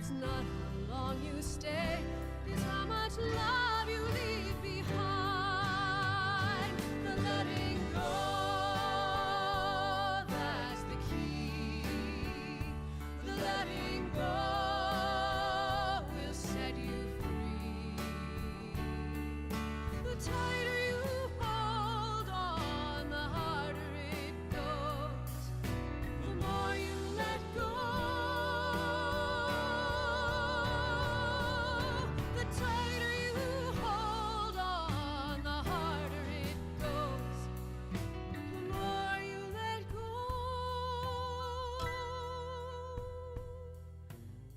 It's not how long you stay, it's how much love you leave behind. The letting go, that's the key. The letting go will set you free. The tighter you hold on, the harder it goes. The more you let go, the tighter you hold on, the harder it goes. The more you let go,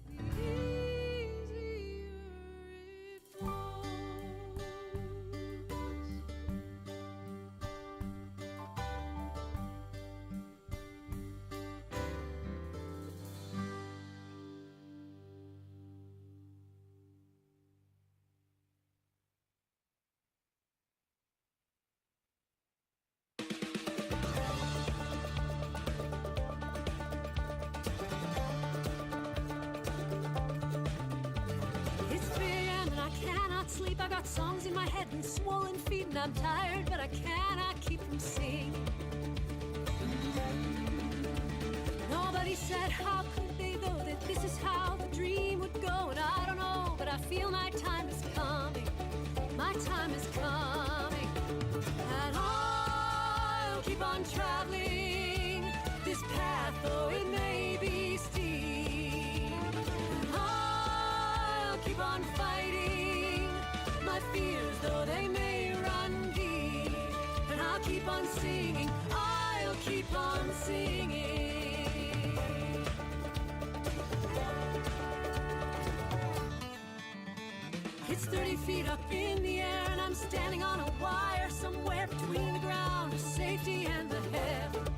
the easier it goes. It's 3 a.m. and I cannot sleep. I got songs in my head and swollen feet, and I'm tired, but I cannot keep from singing. Nobody said how could they, though, that this is how the dream would go. And I don't know, but I feel my time is coming. My time is coming. And I'll keep on traveling this path, though it may be steep. And I'll keep on fighting my fears, though they may run deep. And I'll keep on singing, I'll keep on singing. It's 30 feet up in the air, and I'm standing on a wire somewhere between the ground of safety and the heavens.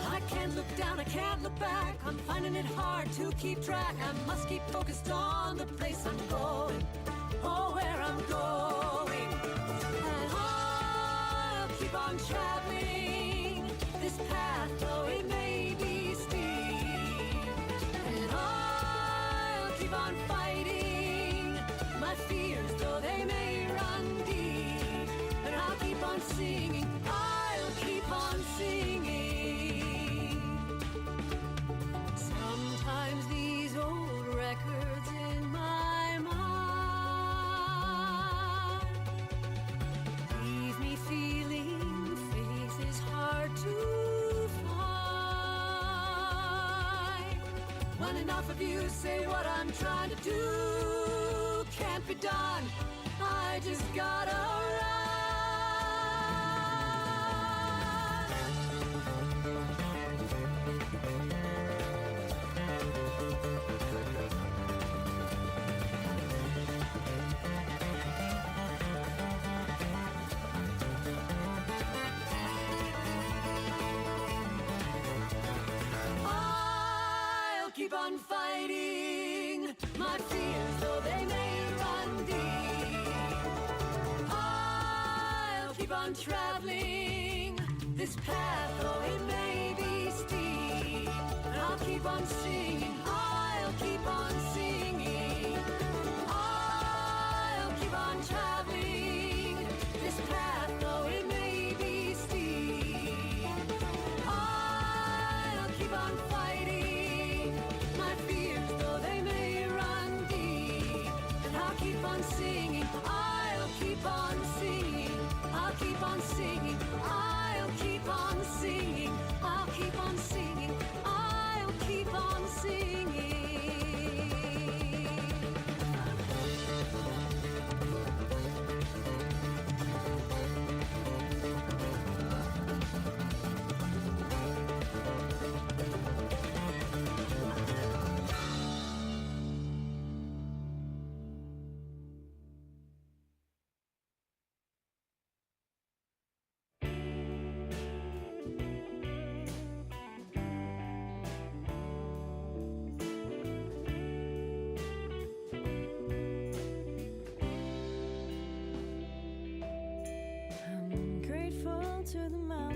I can't look down, I can't look back. I'm finding it hard to keep track. I must keep focused on the place I'm going, oh, where I'm going. And I'll keep on traveling this path, though it may be steep. And I'll keep on fighting my fears, though they may run deep. And I'll keep on singing, I'll keep on singing. Sometimes these old records in my mind leave me feeling faith is hard to find. When enough of you say what I'm trying to do can't be done, I just gotta run. I'll keep on fighting my fears, though they may run deep. I'll keep on traveling this path, though it may be steep. And I'll keep on singing, I'll keep on singing. I'll keep on traveling this path, though it may be steep. I'll keep on fighting my fears, though they may run deep. And I'll keep on singing, I'll keep on singing. I'll keep on singing, I'll keep on singing. I'll keep on singing, I'll keep on singing.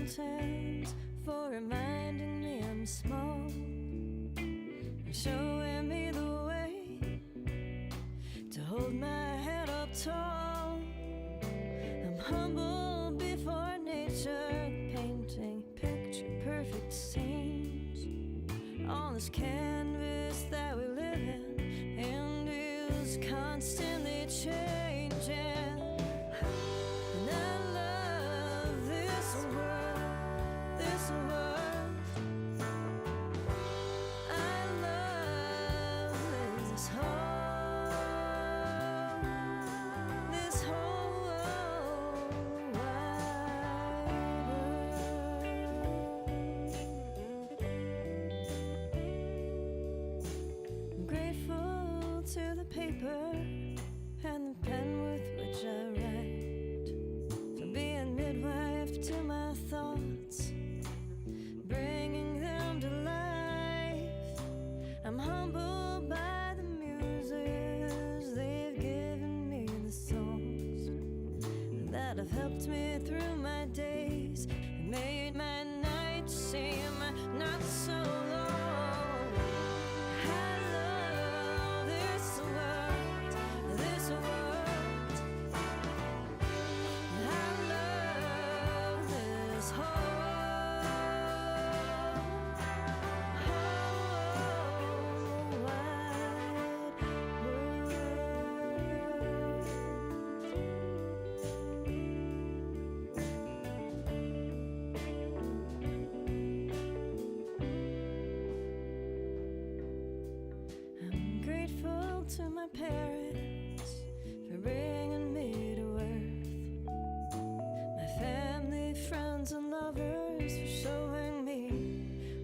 mountains for reminding me I'm small and showing me the way hold my head up tall. I'm humble before nature, painting picture-perfect scenes on this canvas that we live in and is constantly changing. And I love this world, this world. I love this whole wide world. I'm grateful to the paper and the pen with which I write, for being midwife to my thoughts, bringing them to life. I'm humbled by the muses they've given me, the songs that have helped me through my days and made my nights seem not so long. I love this world, this world. I love this whole wide world. I'm grateful to my parents for bringing me to earth, my family, friends, and lovers for showing me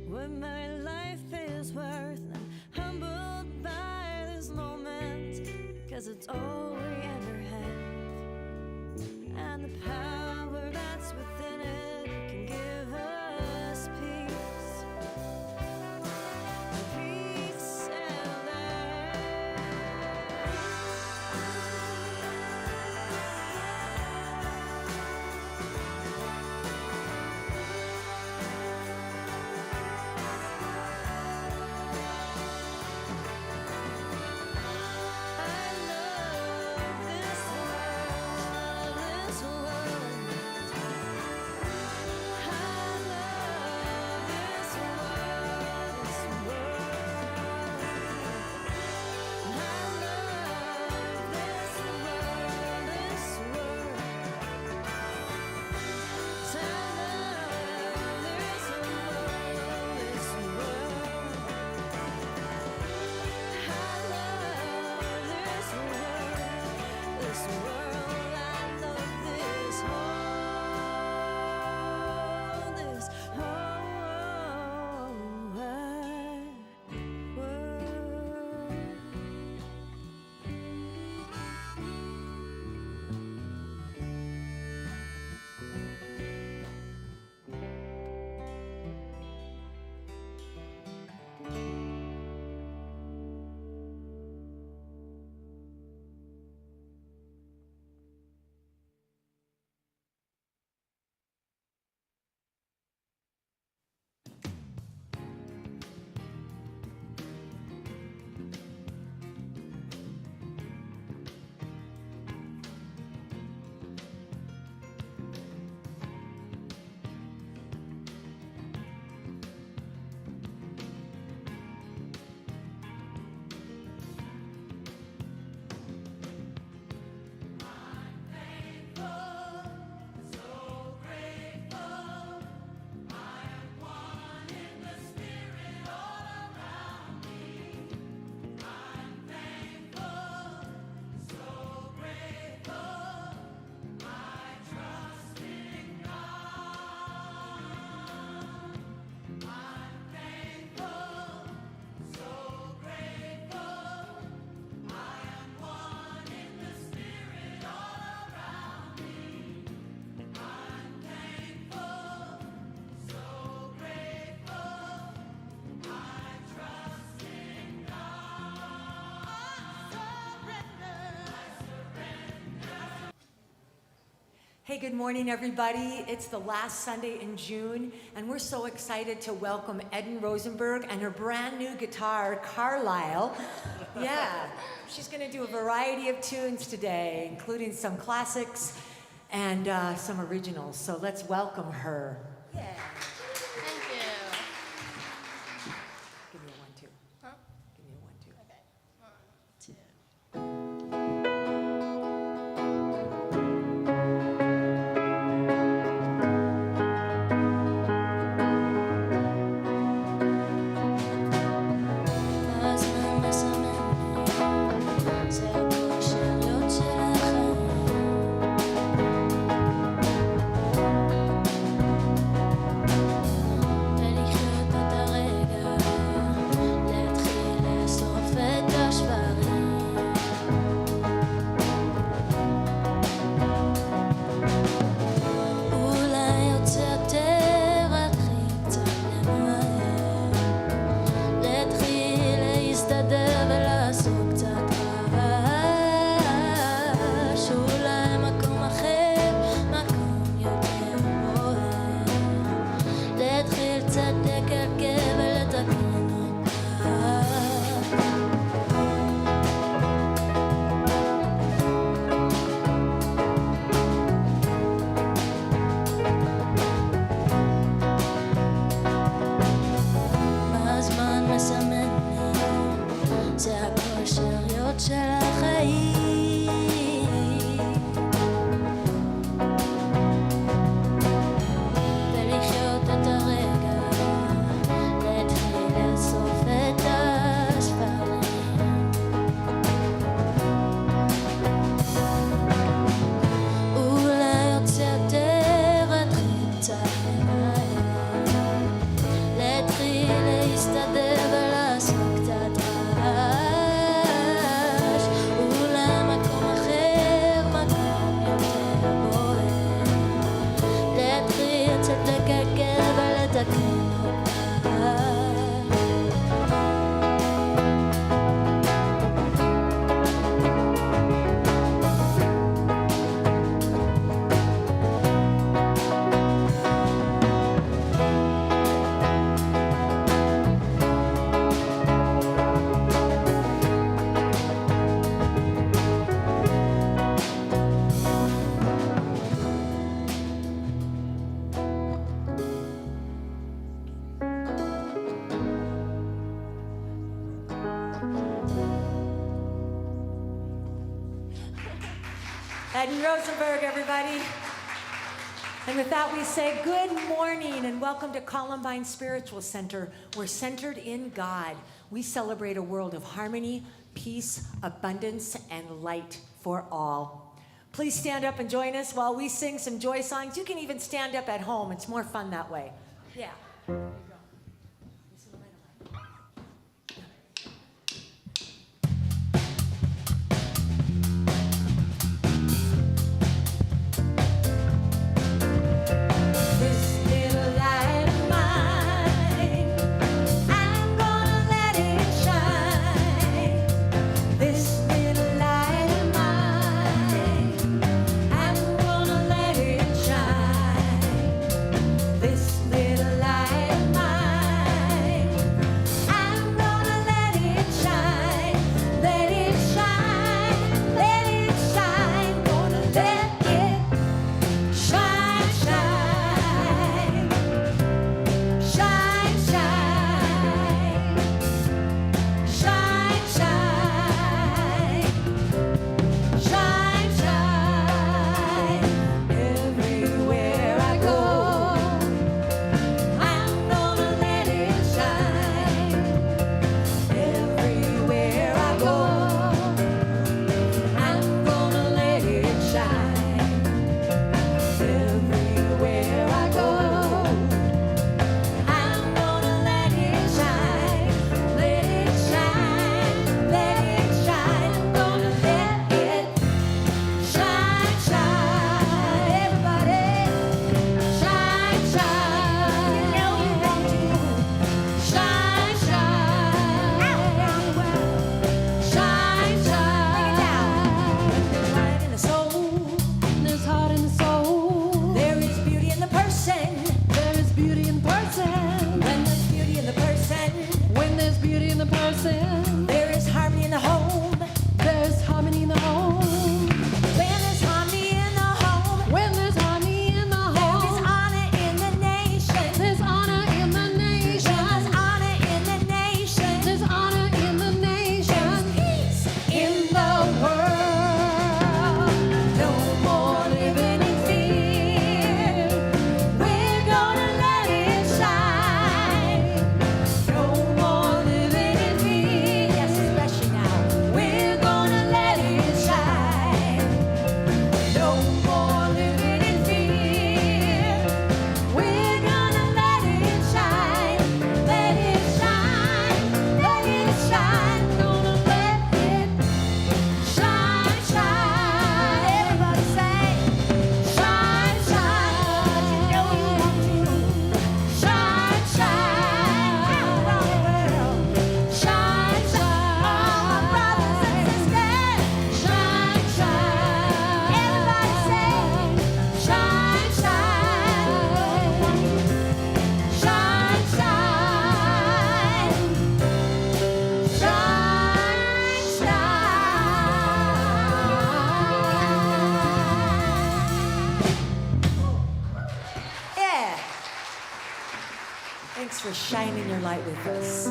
what my life is worth. I'm humbled by this moment, 'cause it's all we ever have, and the power that's within it can give us peace. Peace and I love Hey, good morning, everybody. It's the last Sunday in June, and we're so excited to welcome Eden Rosenberg and her brand new guitar, Carlisle. Yeah, she's going to do a variety of tunes today, including some classics and some originals. So let's welcome her. Yeah. Thank you. Give me a 1-2. Huh? Give me a 1-2. Okay. 1, 2. Eden Rosenberg, everybody. And with that, we say good morning and welcome to Columbine Spiritual Center. We're centered in God. We celebrate a world of harmony, peace, abundance, and light for all. Please stand up and join us while we sing some joy songs. You can even stand up at home. It's more fun that way. Yeah. This little light of mine. sin. There is harmony in the home. There's harmony in the home. When there's harmony in the home, When there's harmony in the there is home, honor in the nation. there's honor in the nation. There's honor in the nation. There's honor in the nation. Peace In the world, no more living in fear. We're gonna let it shine. No more living in fear. Yes, especially now. We're gonna let it shine. No more living in fear. We're gonna let it shine. Let it shine. Let it shine. Gonna let it shine, shine. Everybody say, shine, shine. You know you want to. Shine, shine. All around the world. Shine, shine. All my brothers and sisters. Shine, shine. Everybody say, shine, shine. Shine, shine. Shine, shine. Yeah. Thanks for shining your light with us.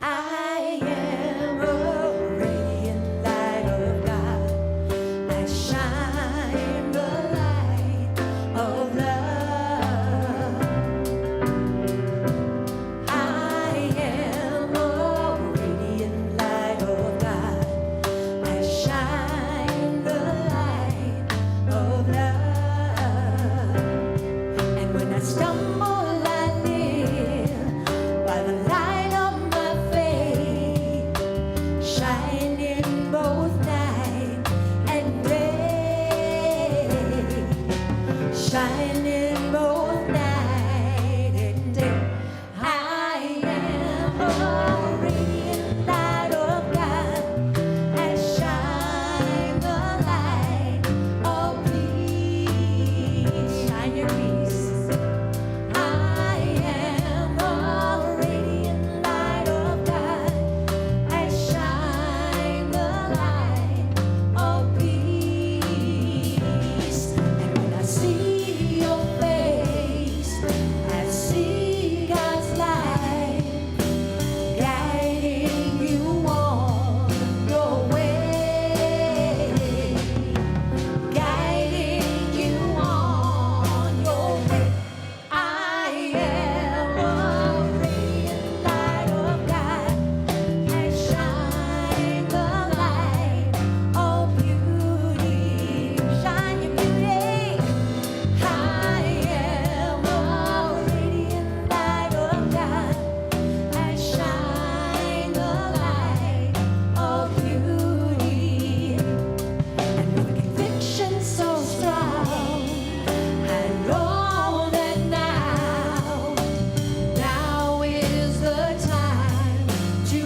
I am a radiant light of God. I shine the light of love. I am a radiant light of God. I shine the light of love. And when I stumble, I live by the light of my faith, shining both night and day, shining both night and day. I am a radiant light of God. I shine the light of peace. Shine your peace. I am a radiant light of God. I shine the light of peace. And when I see your face, I see God's light guiding you on your way, guiding you on your way. I am a radiant light of God. I shine the light of beauty. Shine your beauty. I am a radiant light of God. I shine the light of beauty. And with conviction so strong, I know that now is the time to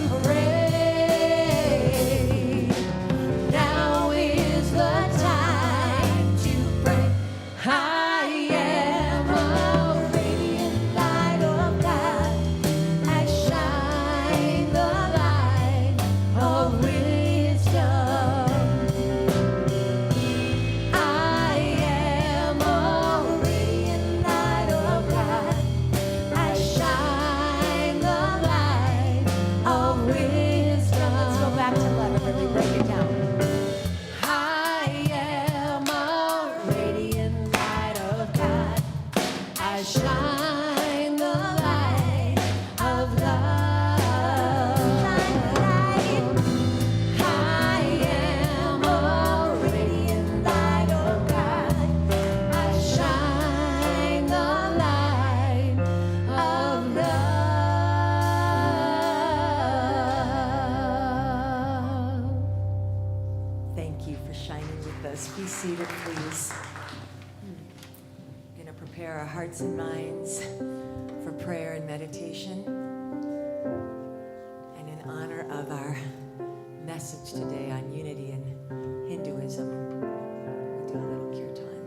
pray. Now is the time to pray. I am a radiant light of God. I shine the light of wisdom. I am a radiant light of God. I shine the light of wisdom. Let's go back to 11. Let me break it down. I am a radiant light of God. I shine the light of love. Shine the light. I am a radiant light of God. I shine the light of love. Thank you for shining with us. Be seated, please. We're going to prepare our hearts and minds for prayer and meditation. And in honor of our message today on unity and Hinduism, we do a little kirtan.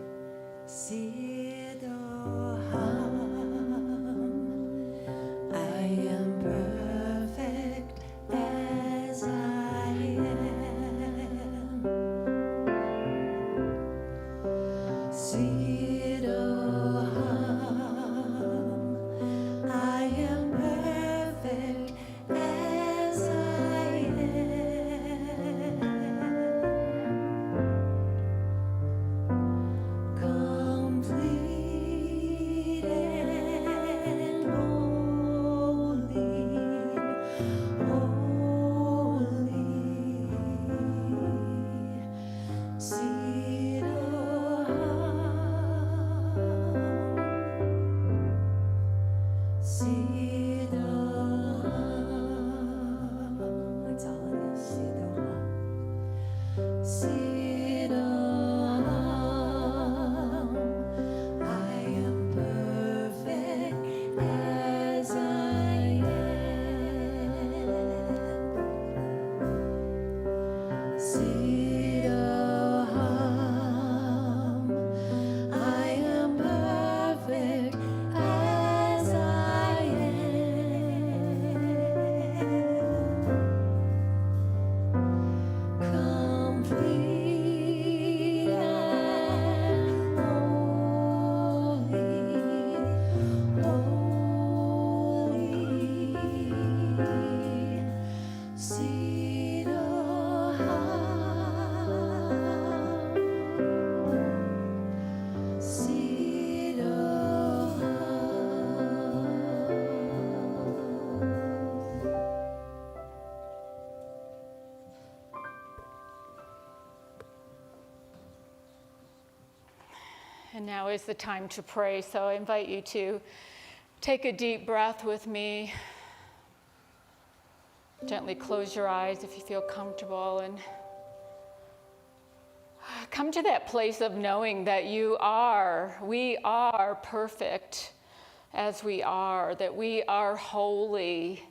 Sidoham, I am perfect as I am, complete and holy. And now is the time to pray, so I invite you to take a deep breath with me. Gently close your eyes if you feel comfortable, and come to that place of knowing that we are perfect as we are, that we are holy,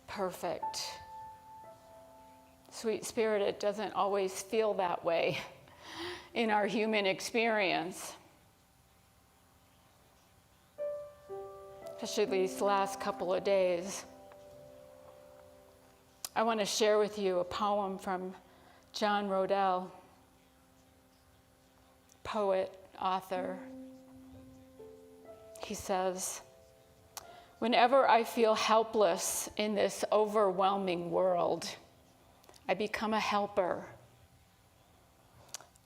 perfect. Sweet Spirit, it doesn't always feel that way in our human experience. Especially these last couple of days. I want to share with you a poem from John Rodell, poet, author. He says, "Whenever I feel helpless in this overwhelming world, I become a helper.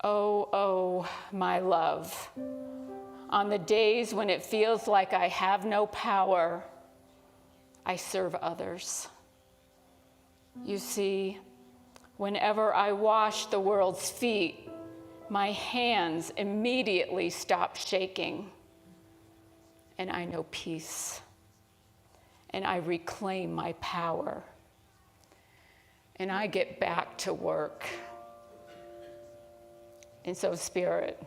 Oh, oh, my love. On the days when it feels like I have no power, I serve others. You see, whenever I wash the world's feet, my hands immediately stop shaking, and I know peace, and I reclaim my power, and I get back to work." And so, Spirit,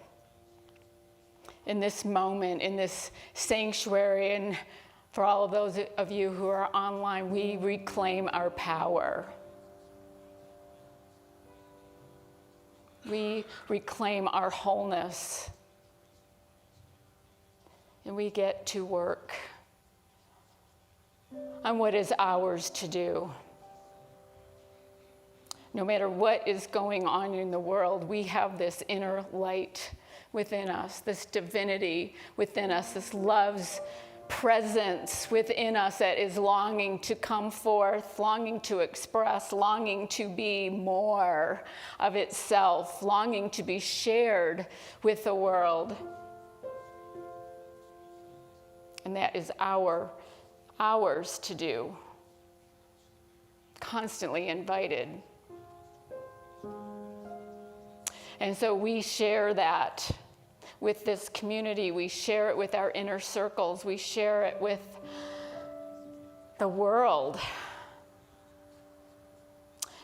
in this moment, in this sanctuary, and for all of those of you who are online, we reclaim our power. We reclaim our wholeness. And we get to work on what is ours to do. No matter what is going on in the world, we have this inner light within us, this divinity within us, this love's presence within us that is longing to come forth, longing to express, longing to be more of itself, longing to be shared with the world. And that is ours to do, constantly invited. And so we share that with this community. We share it with our inner circles. We share it with the world.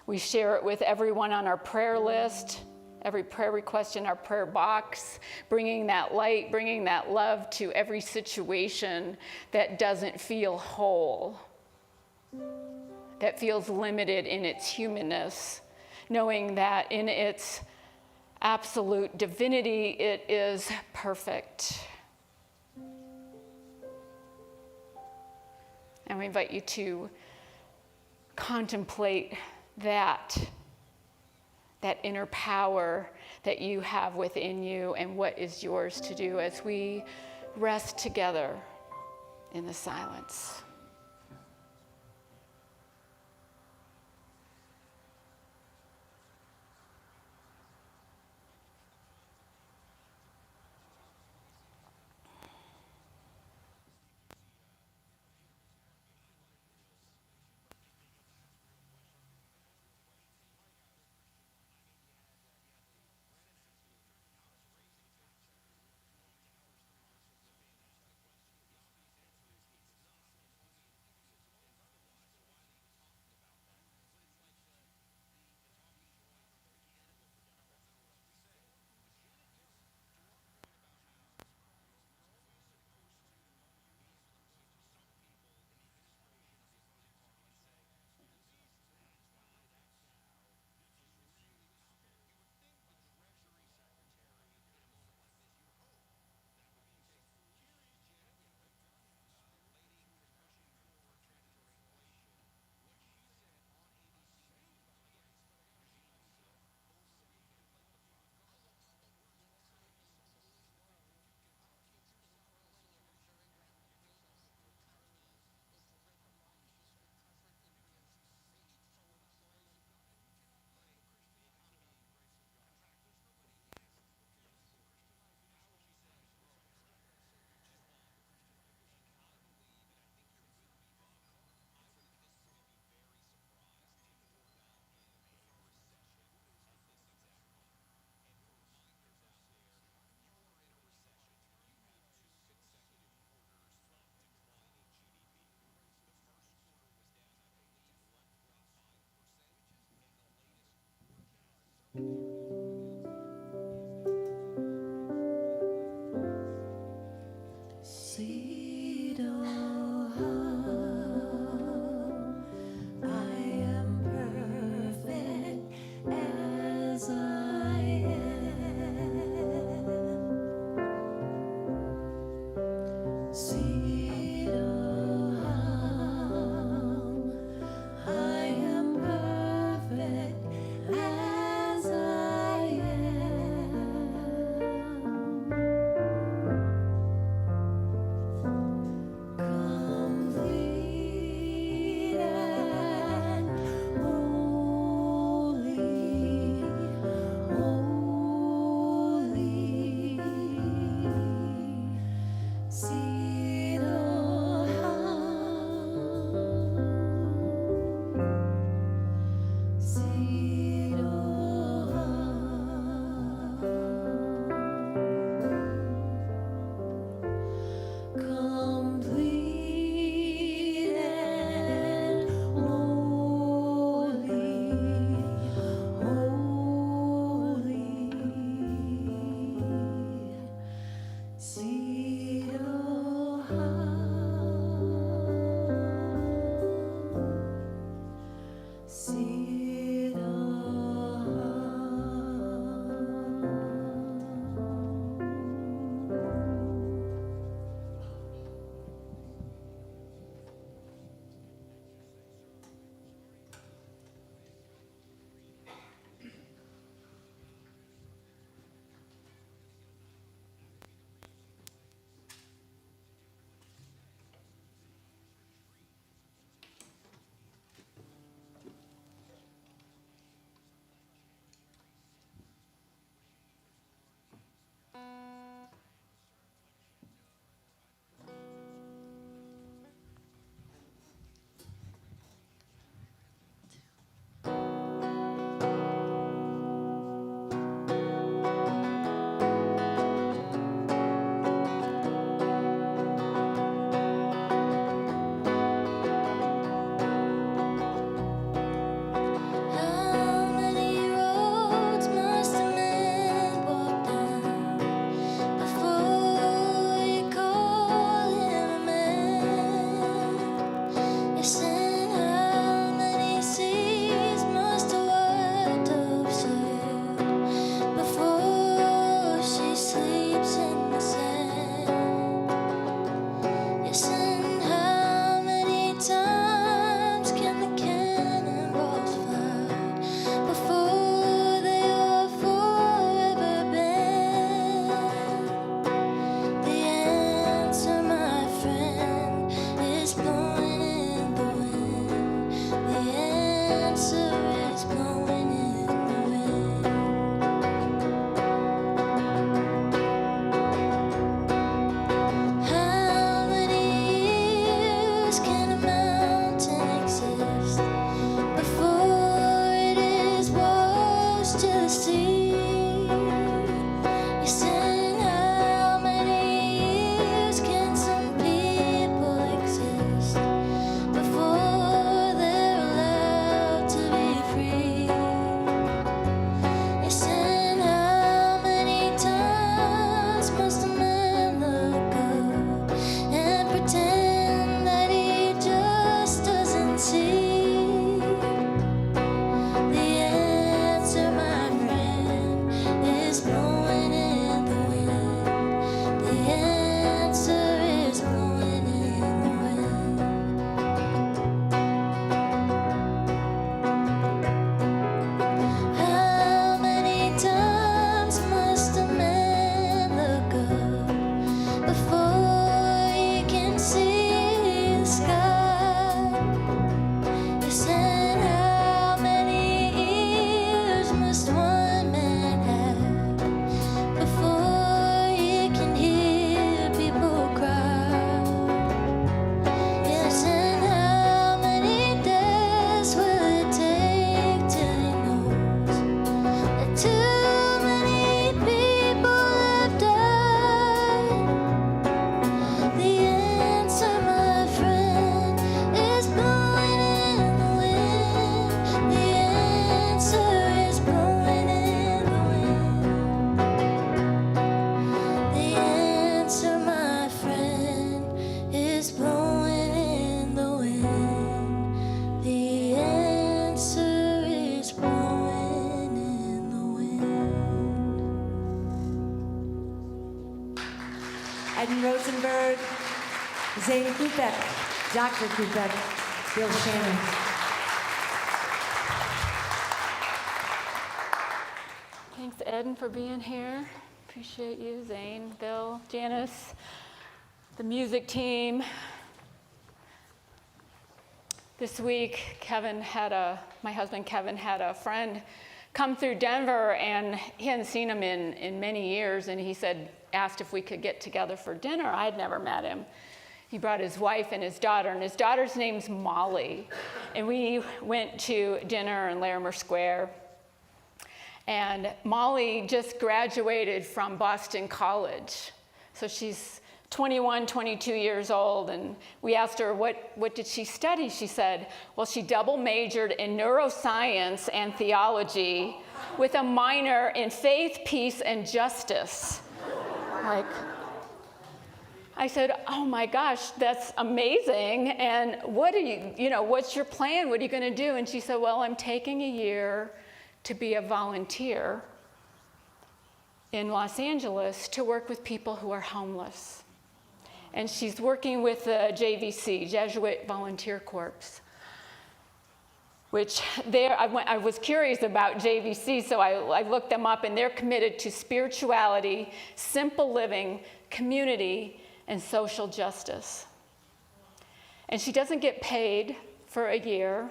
We share it with everyone on our prayer list, every prayer request in our prayer box, bringing that light, bringing that love to every situation that doesn't feel whole, that feels limited in its humanness, knowing that in its absolute divinity, it is perfect. And we invite you to contemplate that inner power that you have within you and what is yours to do as we rest together in the silence. see it all. How many roads must a man walk down before you call him a man? Yes, and how many seas must a white dove sail before she sleeps in the sand? Yes, and how many times can the cannonballs fire before they are forever banned? The answer, my friend, is blowing in the wind. The answer is blowing in the wind. How many years can a mountain exist before it is washed to the sea? Yes, and how many years can some people exist before they're allowed to be free? Yes, and how many times must a man look up and pretend that he just doesn't see? The answer, my friend, is blowing in the wind. The answer is blowing in the wind. How many times must a man look up before he can see the sky? Yes, and how many ears must one man have before he can hear people cry? Yes, and how many deaths will it take till he knows that too many people have died? The answer, my friend, is blowing in the wind. The answer is blowing in the wind. The answer, my friend, is blowing in the wind. The answer is blowing in the wind. Eden Rosenberg, Zane Kupek, Dr. Kupek, Bill Shannon. Thanks, Eden, for being here. Appreciate you, Zane, Bill, Janice, the music team. This week, my husband Kevin had a friend come through Denver, and he hadn't seen him in many years, and he asked if we could get together for dinner. I had never met him. He brought his wife and his daughter's name's Molly. And we went to dinner in Larimer Square. And Molly just graduated from Boston College. So she's 21, 22 years old, and we asked her, what did she study? She said, well, she double majored in neuroscience and theology with a minor in faith, peace, and justice. Like, I said, oh my gosh, that's amazing. And what are what's your plan? What are you going to do? And she said, well, I'm taking a year to be a volunteer in Los Angeles to work with people who are homeless. And she's working with the JVC, Jesuit Volunteer Corps, which I was curious about JVC, so I looked them up, and they're committed to spirituality, simple living, community, and social justice. And she doesn't get paid for a year,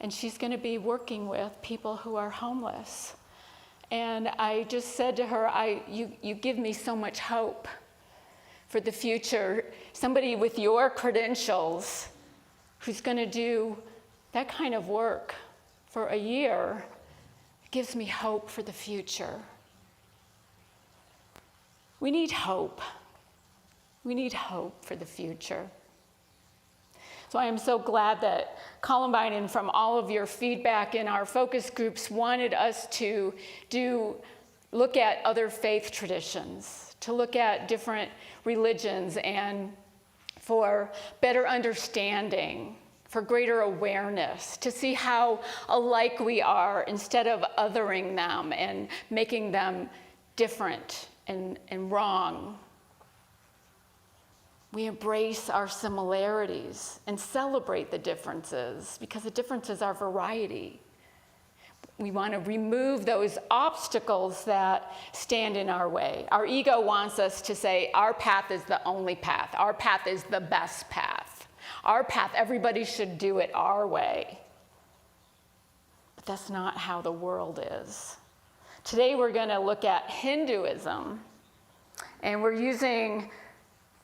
and she's going to be working with people who are homeless. And I just said to her, you give me so much hope for the future. Somebody with your credentials who's going to do that kind of work for a year gives me hope for the future. We need hope. We need hope for the future. So I am so glad that Columbine, and from all of your feedback in our focus groups, wanted us to look at other faith traditions, to look at different religions, and for better understanding, for greater awareness, to see how alike we are instead of othering them and making them different and wrong. We embrace our similarities and celebrate the differences, because the differences are variety. We want to remove those obstacles that stand in our way. Our ego wants us to say our path is the only path. Our path is the best path. Our path, everybody should do it our way. But that's not how the world is. Today we're going to look at Hinduism, and we're using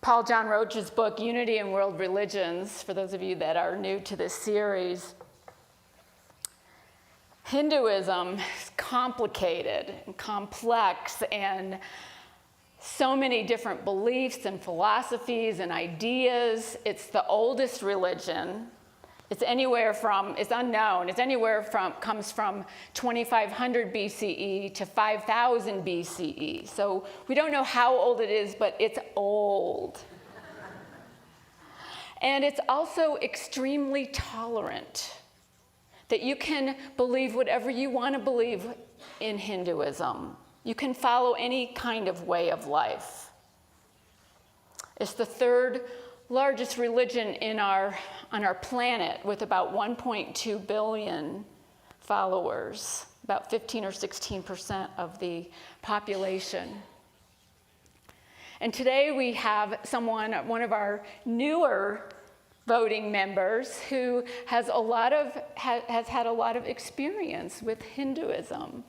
Paul John Roach's book, Unity in World Religions, for those of you that are new to this series. Hinduism is complicated and complex, and so many different beliefs and philosophies and ideas. It's the oldest religion. It's unknown. Comes from 2500 BCE to 5000 BCE. So we don't know how old it is, but it's old. And it's also extremely tolerant, that you can believe whatever you want to believe in Hinduism. You can follow any kind of way of life. It's the third largest religion on our planet, with about 1.2 billion followers, about 15 or 16% of the population. And today we have one of our newer voting members, who has had a lot of experience with Hinduism.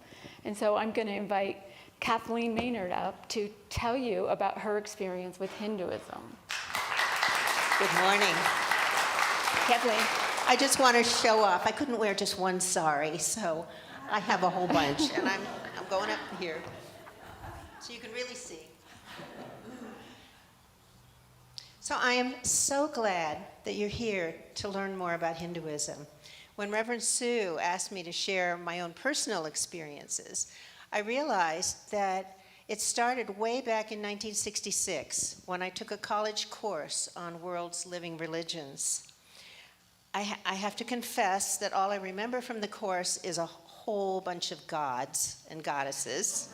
And so I'm going to invite Kathleen Maynard up to tell you about her experience with Hinduism. Good morning. Kathleen. I just want to show off. I couldn't wear just one sari, so I have a whole bunch, and I'm going up here so you can really see. So I am so glad that you're here to learn more about Hinduism. When Reverend Sue asked me to share my own personal experiences, I realized that it started way back in 1966, when I took a college course on world's living religions. I have to confess that all I remember from the course is a whole bunch of gods and goddesses.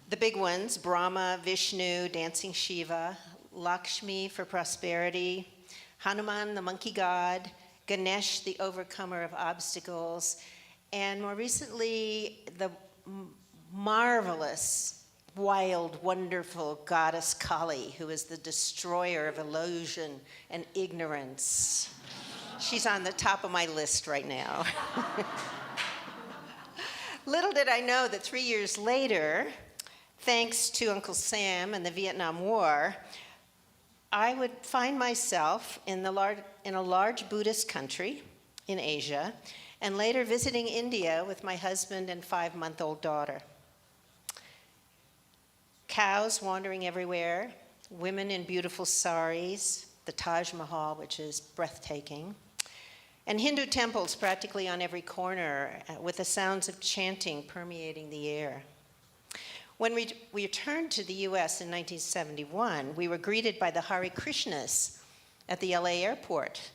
The big ones: Brahma, Vishnu, dancing Shiva, Lakshmi for prosperity, Hanuman, the monkey god, Ganesh, the overcomer of obstacles, and more recently, the marvelous, wild, wonderful goddess Kali, who is the destroyer of illusion and ignorance. She's on the top of my list right now. Little did I know that 3 years later, thanks to Uncle Sam and the Vietnam War, I would find myself in a large Buddhist country in Asia, and later visiting India with my husband and 5-month-old daughter. Cows wandering everywhere, women in beautiful saris, the Taj Mahal, which is breathtaking, and Hindu temples practically on every corner, with the sounds of chanting permeating the air. When we returned to the US in 1971, we were greeted by the Hare Krishnas at the LA airport.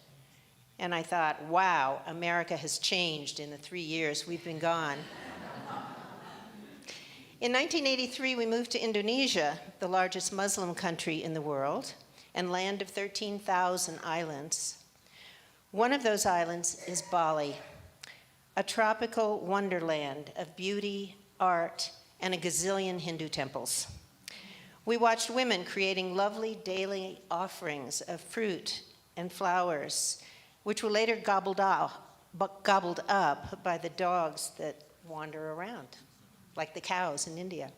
And I thought, wow, America has changed in the 3 years we've been gone. In 1983, we moved to Indonesia, the largest Muslim country in the world, and land of 13,000 islands. One of those islands is Bali, a tropical wonderland of beauty, art, and a gazillion Hindu temples. We watched women creating lovely daily offerings of fruit and flowers, which were later gobbled up by the dogs that wander around, like the cows in India.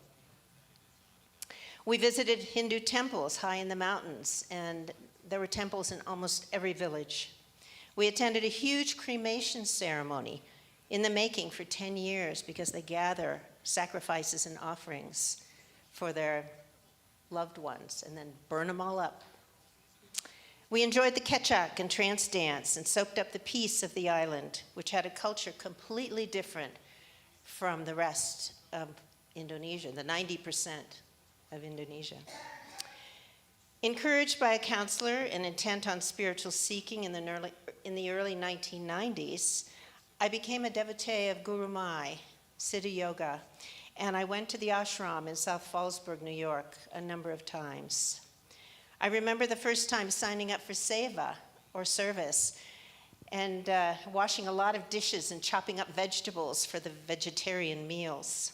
We visited Hindu temples high in the mountains, and there were temples in almost every village. We attended a huge cremation ceremony in the making for 10 years because they gather sacrifices and offerings for their loved ones and then burn them all up. We enjoyed the kecak and trance dance and soaked up the peace of the island, which had a culture completely different from the rest of Indonesia, the 90% of Indonesia. Encouraged by a counselor and intent on spiritual seeking in the early 1990s, I became a devotee of Guru Mai, Siddha Yoga, and I went to the ashram in South Fallsburg, New York, a number of times. I remember the first time signing up for seva, or service, and washing a lot of dishes and chopping up vegetables for the vegetarian meals.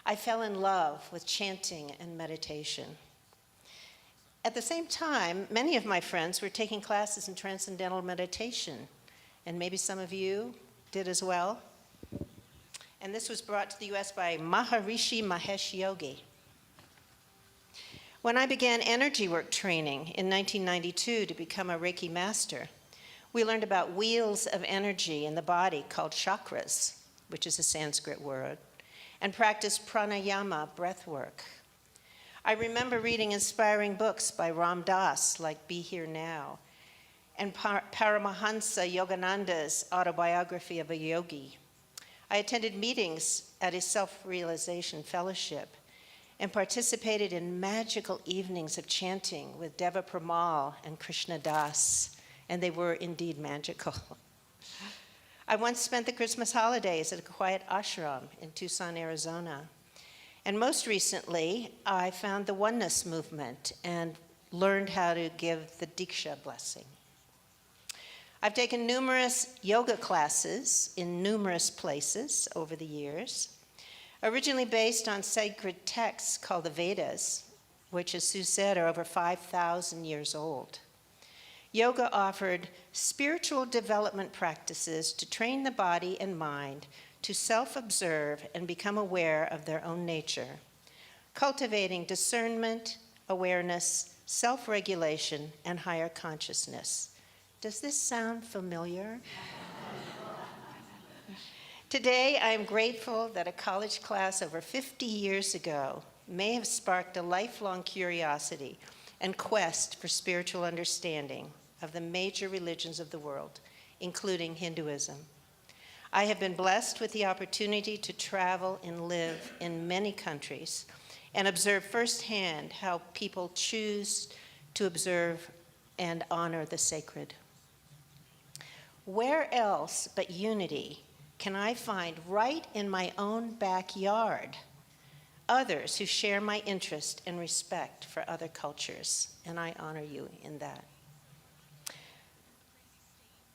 I fell in love with chanting and meditation. At the same time, many of my friends were taking classes in transcendental meditation, and maybe some of you did as well. And this was brought to the US by Maharishi Mahesh Yogi. When I began energy work training in 1992 to become a Reiki master, we learned about wheels of energy in the body called chakras, which is a Sanskrit word, and practiced pranayama breath work. I remember reading inspiring books by Ram Dass, like Be Here Now, and Paramahansa Yogananda's autobiography of a yogi. I attended meetings at his self-realization fellowship and participated in magical evenings of chanting with Deva Premal and Krishna Das, and they were indeed magical. I once spent the Christmas holidays at a quiet ashram in Tucson, Arizona. And most recently, I found the oneness movement and learned how to give the Diksha blessing. I've taken numerous yoga classes in numerous places over the years, originally based on sacred texts called the Vedas, which, as Sue said, are over 5,000 years old. Yoga offered spiritual development practices to train the body and mind to self-observe and become aware of their own nature, cultivating discernment, awareness, self-regulation, and higher consciousness. Does this sound familiar? Today, I am grateful that a college class over 50 years ago may have sparked a lifelong curiosity and quest for spiritual understanding of the major religions of the world, including Hinduism. I have been blessed with the opportunity to travel and live in many countries and observe firsthand how people choose to observe and honor the sacred. Where else but unity can I find right in my own backyard others who share my interest and respect for other cultures? And I honor you in that.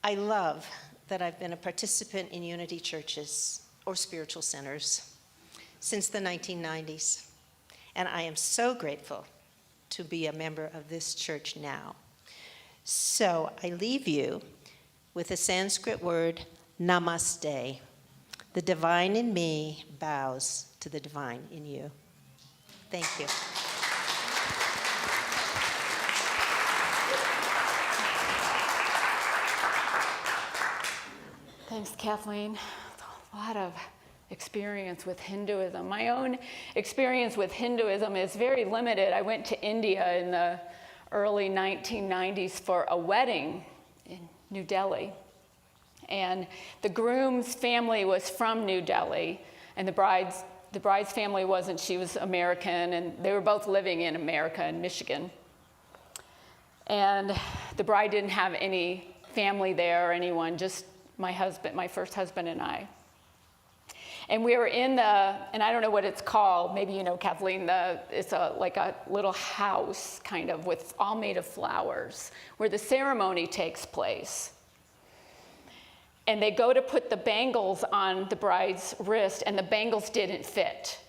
I love that I've been a participant in unity churches or spiritual centers since the 1990s. And I am so grateful to be a member of this church now. So I leave you with the Sanskrit word namaste. The divine in me bows to the divine in you. Thank you. Thanks, Kathleen. A lot of experience with Hinduism. My own experience with Hinduism is very limited. I went to India in the early 1990s for a wedding in New Delhi. And the groom's family was from New Delhi, and the bride's the bride's family wasn't. She was American, and they were both living in America, in Michigan. And the bride didn't have any family there or anyone, just my husband, my first husband and I. And we were in and I don't know what it's called, maybe you know, Kathleen, it's like a little house, kind of, with all made of flowers, where the ceremony takes place. And they go to put the bangles on the bride's wrist, and the bangles didn't fit.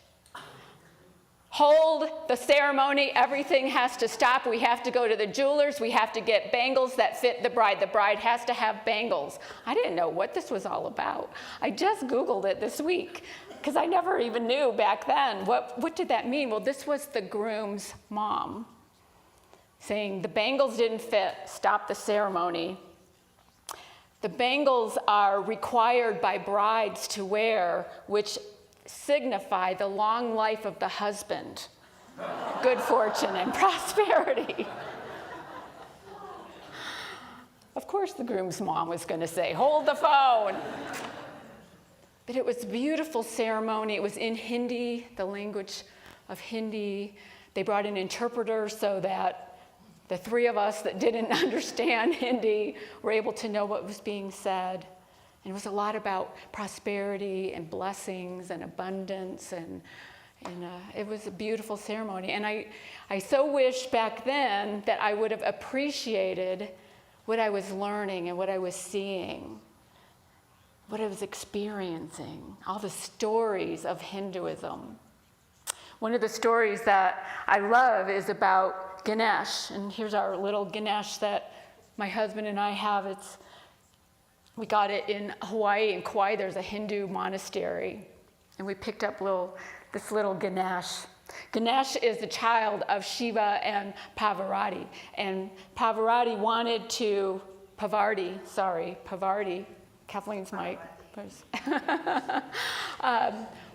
Hold the ceremony, everything has to stop. We have to go to the jewelers, we have to get bangles that fit the bride. The bride has to have bangles. I didn't know what this was all about. I just Googled it this week, because I never even knew back then. What did that mean? Well, this was the groom's mom saying the bangles didn't fit, stop the ceremony. The bangles are required by brides to wear, which signify the long life of the husband, good fortune and prosperity. Of course, the groom's mom was going to say, hold the phone. But it was a beautiful ceremony. It was in Hindi, the language of Hindi. They brought an interpreter so that the three of us that didn't understand Hindi were able to know what was being said. And it was a lot about prosperity and blessings and abundance, and it was a beautiful ceremony. And I so wish back then that I would have appreciated what I was learning and what I was seeing, what I was experiencing, all the stories of Hinduism. One of the stories that I love is about Ganesh, and here's our little Ganesh that my husband and I have. We got it in Hawaii. In Kauai, there's a Hindu monastery, and we picked up this little Ganesh. Ganesh is the child of Shiva and Parvati, and Parvati Kathleen's mic,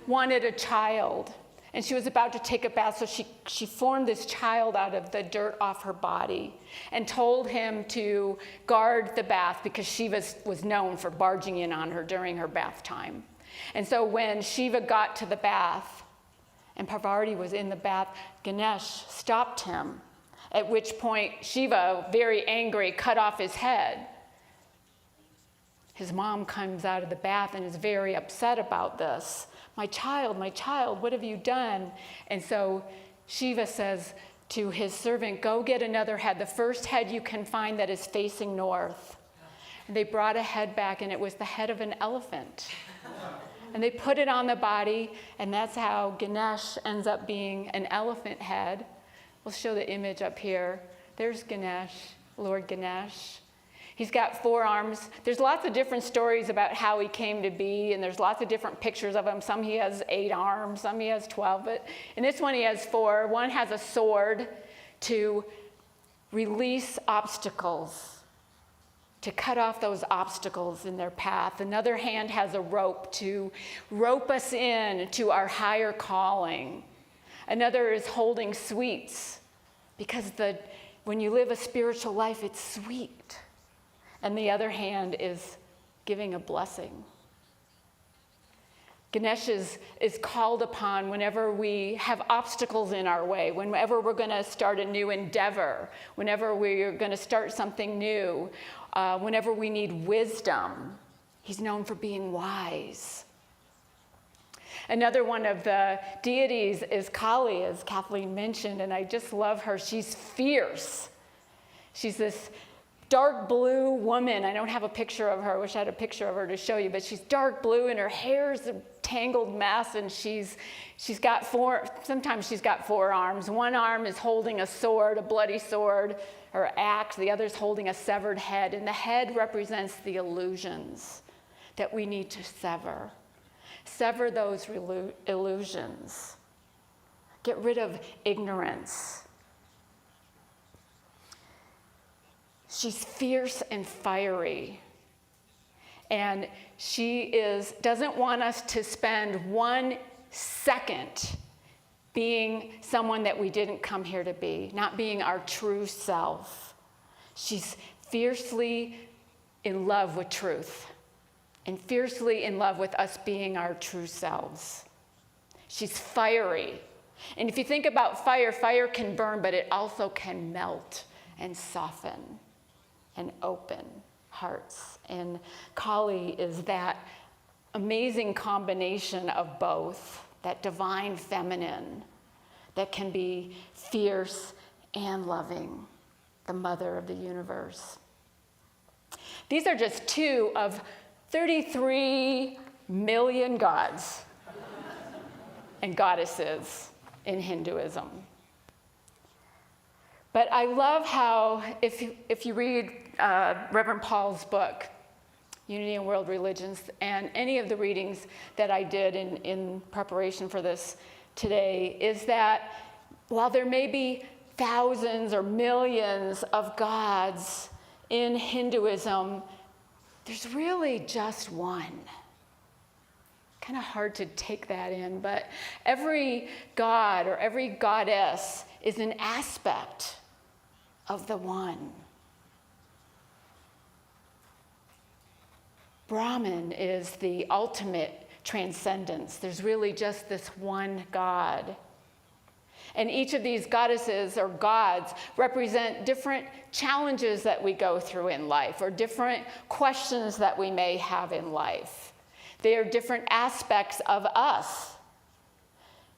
wanted a child. And she was about to take a bath, so she formed this child out of the dirt off her body and told him to guard the bath because Shiva was known for barging in on her during her bath time. And so when Shiva got to the bath and Parvati was in the bath, Ganesh stopped him, at which point Shiva, very angry, cut off his head. His mom comes out of the bath and is very upset about this. My child, what have you done? And so Shiva says to his servant, go get another head, the first head you can find that is facing north. And they brought a head back, and it was the head of an elephant. And they put it on the body, and that's how Ganesh ends up being an elephant head. We'll show the image up here. There's Ganesh, Lord Ganesh. He's got 4 arms. There's lots of different stories about how he came to be, and there's lots of different pictures of him. Some he has 8 arms, some he has 12, but in this one he has 4. One has a sword to release obstacles, to cut off those obstacles in their path. Another hand has a rope to rope us in to our higher calling. Another is holding sweets, because when you live a spiritual life, it's sweet. And the other hand is giving a blessing. Ganesh is called upon whenever we have obstacles in our way, whenever we're going to start a new endeavor, whenever we're going to start something new, whenever we need wisdom. He's known for being wise. Another one of the deities is Kali, as Kathleen mentioned, and I just love her. She's fierce. She's this dark blue woman. I don't have a picture of her. I wish I had a picture of her to show you, but she's dark blue and her hair's a tangled mess, and she's got 4, sometimes she's got 4 arms. One arm is holding a sword, a bloody sword, or axe. The other's holding a severed head, and the head represents the illusions that we need to sever. Sever those illusions. Get rid of ignorance. She's fierce and fiery. And she doesn't want us to spend 1 second being someone that we didn't come here to be, not being our true self. She's fiercely in love with truth and fiercely in love with us being our true selves. She's fiery. And if you think about fire, fire can burn, but it also can melt and soften and open hearts. And Kali is that amazing combination of both, that divine feminine that can be fierce and loving, the mother of the universe. These are just two of 33 million gods and goddesses in Hinduism. But I love how, if you read Reverend Paul's book, Unity in World Religions, and any of the readings that I did in preparation for this today, is that while there may be thousands or millions of gods in Hinduism, there's really just one. Kind of hard to take that in, but every god or every goddess is an aspect of the one. Brahman is the ultimate transcendence. There's really just this one God. And each of these goddesses or gods represent different challenges that we go through in life, or different questions that we may have in life. They are different aspects of us.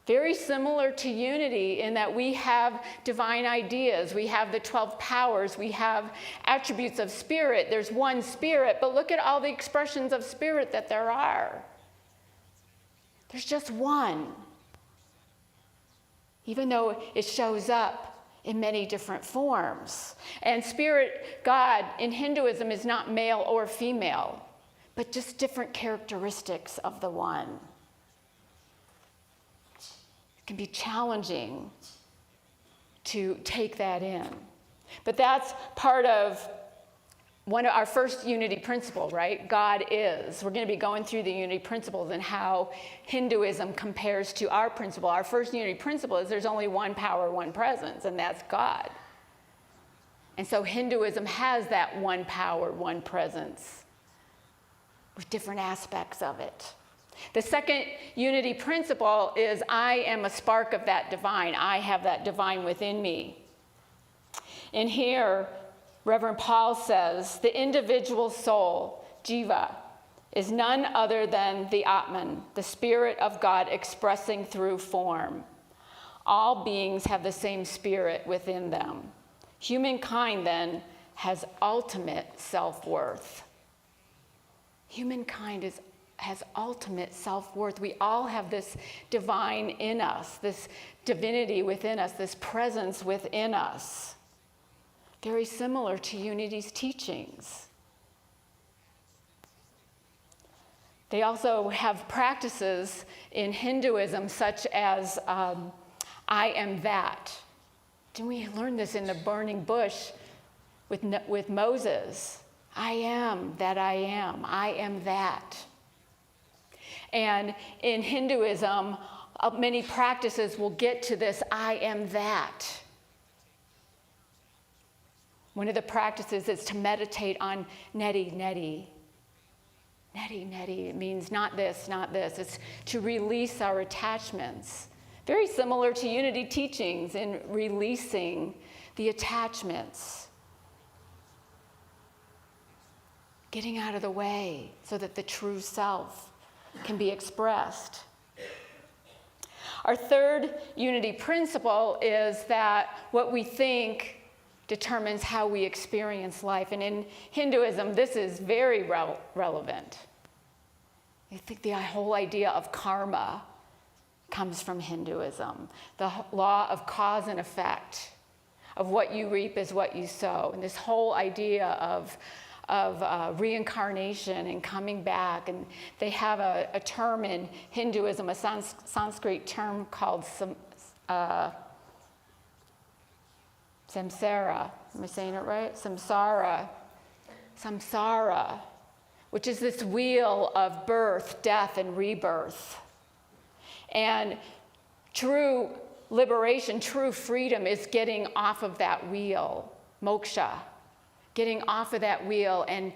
Very similar to unity in that we have divine ideas, we have the 12 powers, we have attributes of spirit. There's one spirit, but look at all the expressions of spirit that there are. There's just one, even though it shows up in many different forms. And spirit, God, in Hinduism is not male or female, but just different characteristics of the one. It can be challenging to take that in. But that's part of one of our first unity principle, right? God is. We're going to be going through the unity principles and how Hinduism compares to our principle. Our first unity principle is there's only one power, one presence, and that's God. And so Hinduism has that one power, one presence with different aspects of it. The second unity principle is I am a spark of that divine. I have that divine within me. And here, Reverend Paul says, the individual soul, jiva, is none other than the Atman, the Spirit of God expressing through form. All beings have the same spirit within them. Humankind, then, has ultimate self-worth. Humankind has ultimate self-worth. We all have this divine in us, this divinity within us, this presence within us. Very similar to Unity's teachings. They also have practices in Hinduism such as I am that. Didn't we learn this in the burning bush with Moses? I am that I am. I am that. And in Hinduism, many practices will get to this I am that. One of the practices is to meditate on neti, neti. Neti, neti. It means not this, not this. It's to release our attachments. Very similar to unity teachings in releasing the attachments. Getting out of the way so that the true self can be expressed. Our third unity principle is that what we think determines how we experience life. And in Hinduism, this is very relevant. I think the whole idea of karma comes from Hinduism. The law of cause and effect, of what you reap is what you sow. And this whole idea of reincarnation and coming back. And they have a term in Hinduism, a Sanskrit term called samsara. Am I saying it right? Samsara, which is this wheel of birth, death, and rebirth. And true liberation, true freedom is getting off of that wheel, moksha. Getting off of that wheel and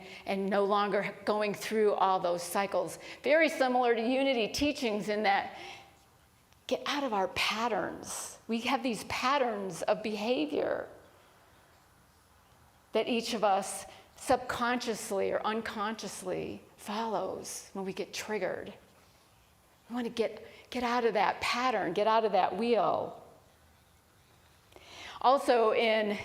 no longer going through all those cycles. Very similar to unity teachings in that get out of our patterns. We have these patterns of behavior that each of us subconsciously or unconsciously follows when we get triggered. We want to get out of that pattern, get out of that wheel. Also in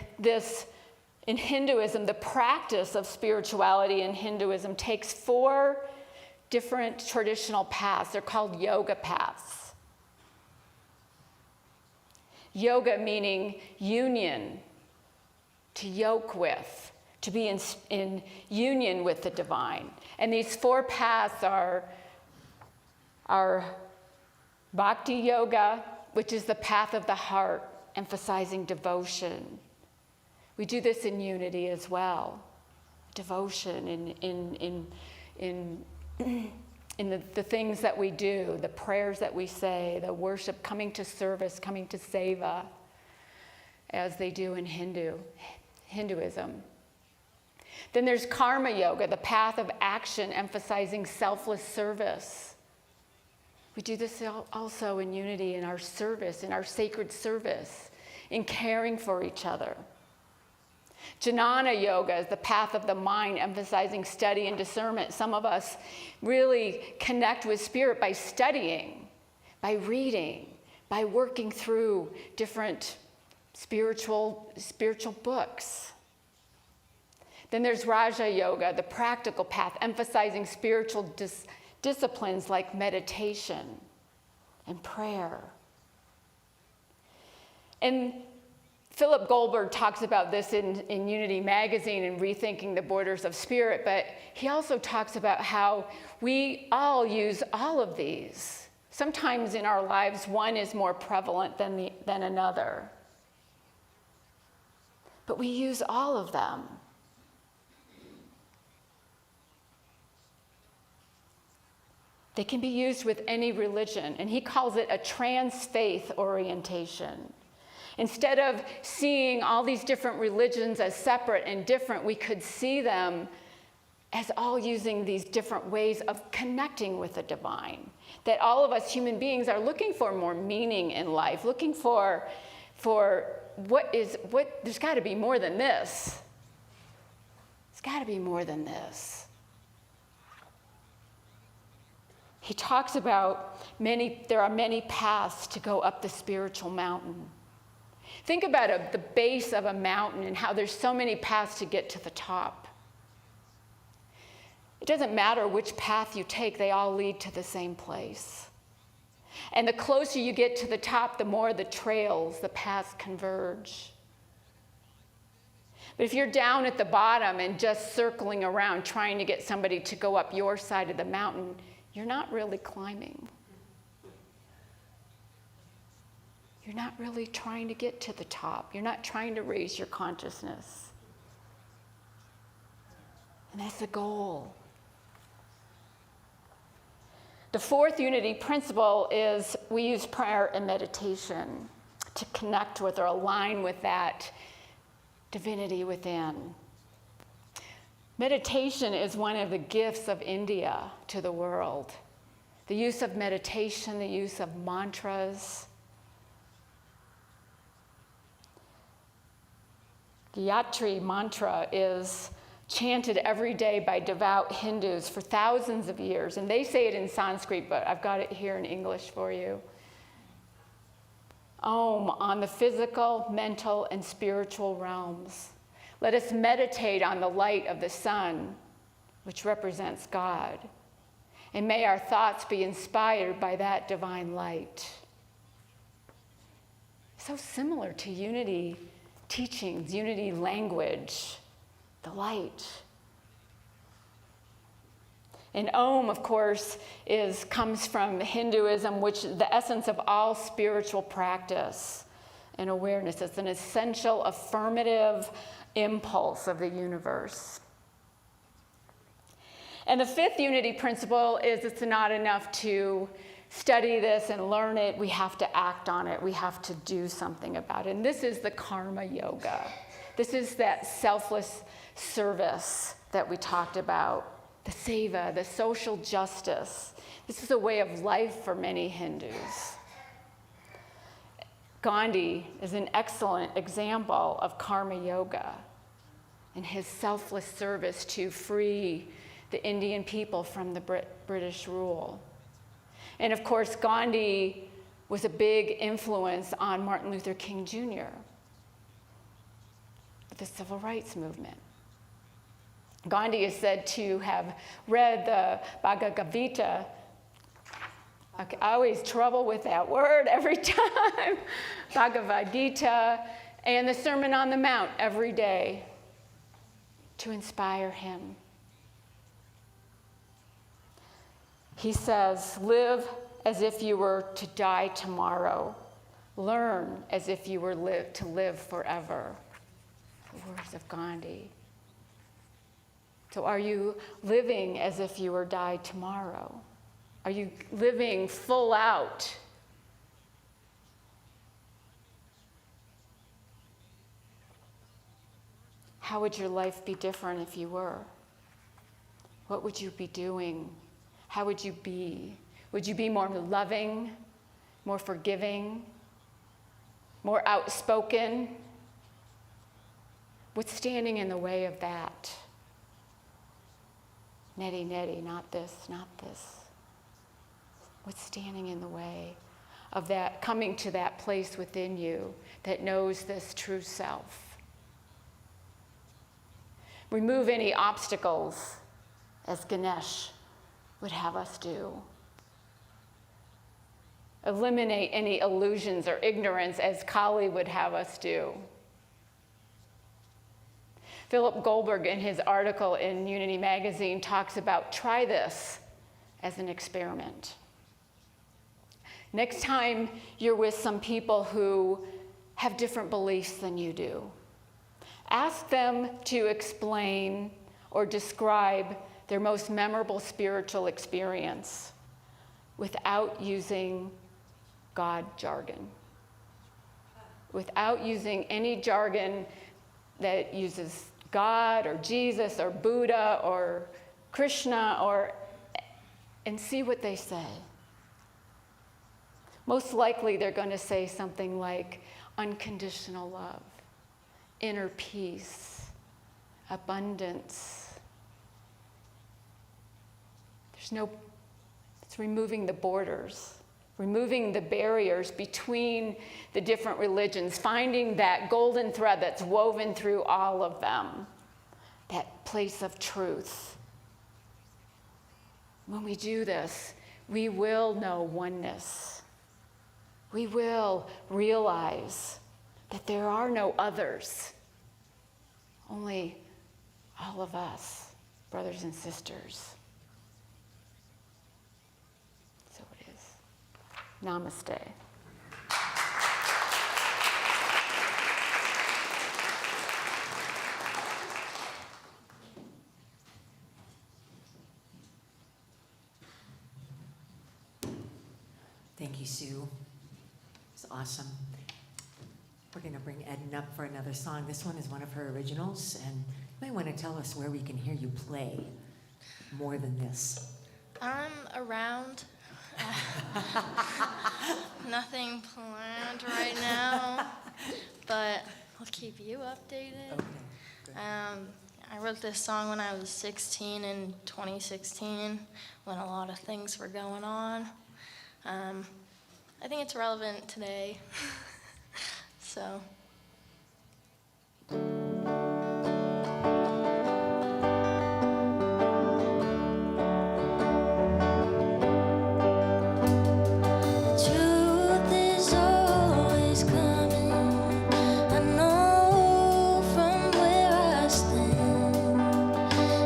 Hinduism, the practice of spirituality in Hinduism takes 4 different traditional paths. They're called yoga paths. Yoga meaning union, to yoke with, to be in union with the divine. And these 4 paths are bhakti yoga, which is the path of the heart, emphasizing devotion. We do this in unity as well. Devotion in the things that we do, the prayers that we say, the worship, coming to service, coming to seva, as they do in Hinduism. Then there's karma yoga, the path of action, emphasizing selfless service. We do this also in unity in our service, in our sacred service, in caring for each other. Jnana yoga is the path of the mind, emphasizing study and discernment. Some of us really connect with spirit by studying, by reading, by working through different spiritual books. Then there's Raja Yoga, the practical path, emphasizing spiritual disciplines like meditation and prayer. And Philip Goldberg talks about this in Unity Magazine and Rethinking the Borders of Spirit, but he also talks about how we all use all of these. Sometimes in our lives, one is more prevalent than another. But we use all of them. They can be used with any religion, and he calls it a trans-faith orientation. Instead of seeing all these different religions as separate and different, we could see them as all using these different ways of connecting with the divine. That all of us human beings are looking for more meaning in life, looking for there's got to be more than this. There's got to be more than this. He talks about there are many paths to go up the spiritual mountain. Think about the base of a mountain and how there's so many paths to get to the top. It doesn't matter which path you take, they all lead to the same place. And the closer you get to the top, the more the trails, the paths converge. But if you're down at the bottom and just circling around trying to get somebody to go up your side of the mountain, you're not really climbing. You're not really trying to get to the top. You're not trying to raise your consciousness. And that's the goal. The 4th unity principle is we use prayer and meditation to connect with or align with that divinity within. Meditation is one of the gifts of India to the world. The use of meditation, the use of mantras. Gayatri mantra is chanted every day by devout Hindus for thousands of years. And they say it in Sanskrit, but I've got it here in English for you. Om on the physical, mental, and spiritual realms. Let us meditate on the light of the sun, which represents God. And may our thoughts be inspired by that divine light. So similar to unity teachings, unity language, the light. And Om, of course, comes from Hinduism, which is the essence of all spiritual practice and awareness. It's an essential affirmative impulse of the universe. And the 5th unity principle is it's not enough to study this and learn it. We have to act on it. We have to do something about it. And this is the karma yoga. This is that selfless service that we talked about. The seva, the social justice. This is a way of life for many Hindus. Gandhi is an excellent example of karma yoga and his selfless service to free the Indian people from the British rule. And of course, Gandhi was a big influence on Martin Luther King Jr., the civil rights movement. Gandhi is said to have read the Bhagavad Gita. I always trouble with that word every time. Bhagavad Gita and the Sermon on the Mount every day to inspire him. He says, live as if you were to die tomorrow. Learn as if you were to live forever. The words of Gandhi. So are you living as if you were to die tomorrow? Are you living full out? How would your life be different if you were? What would you be doing? How would you be? Would you be more loving, more forgiving, more outspoken? What's standing in the way of that? Nettie, nettie, not this, not this. What's standing in the way of that, coming to that place within you that knows this true self? Remove any obstacles, as Ganesh would have us do. Eliminate any illusions or ignorance, as Kali would have us do. Philip Goldberg, in his article in Unity Magazine, talks about try this as an experiment. Next time you're with some people who have different beliefs than you do, ask them to explain or describe their most memorable spiritual experience without using God jargon, without using any jargon that uses God or Jesus or Buddha or Krishna, and see what they say. Most likely they're going to say something like unconditional love, inner peace, abundance. It's removing the borders, removing the barriers between the different religions, finding that golden thread that's woven through all of them, that place of truth. When we do this, we will know oneness. We will realize that there are no others, only all of us, brothers and sisters. So it is. Namaste. Thank you, Sue. It's awesome. We're going to bring Eden up for another song. This one is one of her originals, and you might want to tell us where we can hear you play more than this. I'm around. Nothing planned right now, but I'll keep you updated. Okay, good. I wrote this song when I was 16 in 2016, when a lot of things were going on. I think it's relevant today. So. Truth is always coming. I know from where I stand.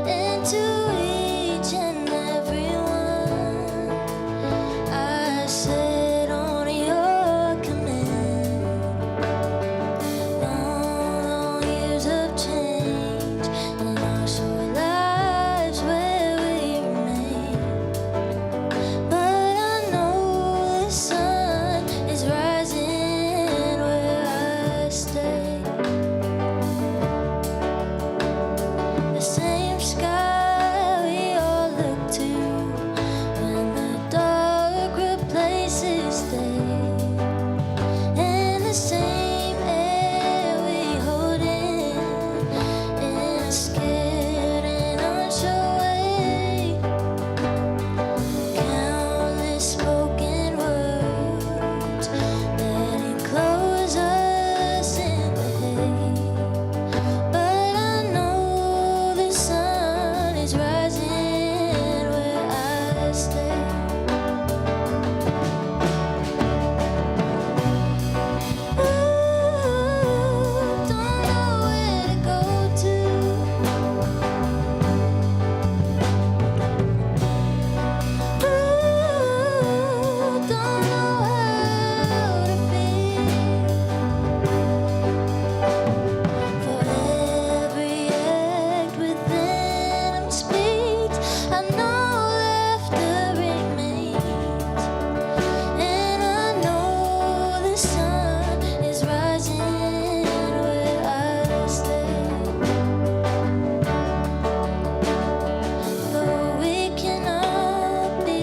Into each and every one, I sit on your command. Long, long